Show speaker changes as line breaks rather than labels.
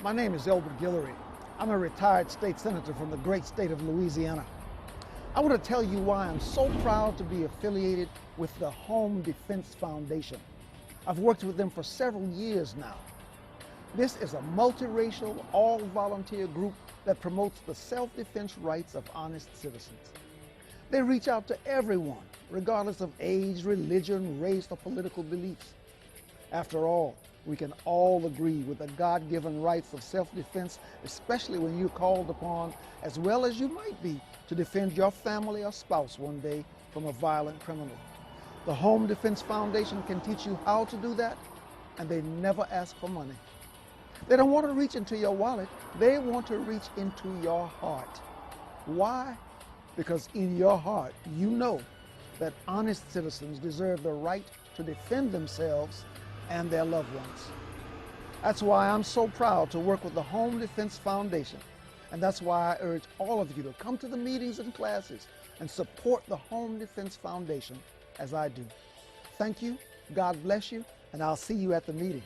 My name is Elbert Guillory. I'm a retired state senator from the great state of Louisiana. I want to tell you why I'm so proud to be affiliated with the Home Defense Foundation. I've worked with them for several years now. This is a multiracial, all-volunteer group that promotes the self-defense rights of honest citizens. They reach out to everyone, regardless of age, religion, race, or political beliefs. After all, we can all agree with the God-given rights of self-defense, especially when you're called upon, as well as you might be, to defend your family or spouse one day from a violent criminal. The Home Defense Foundation can teach you how to do that, and they never ask for money. They don't want to reach into your wallet. They want to reach into your heart. Why? Because in your heart, you know that honest citizens deserve the right to defend themselves and their loved ones. That's why I'm so proud to work with the Home Defense Foundation. And that's why I urge all of you to come to the meetings and classes and support the Home Defense Foundation as I do. Thank you, God bless you, and I'll see you at the meeting.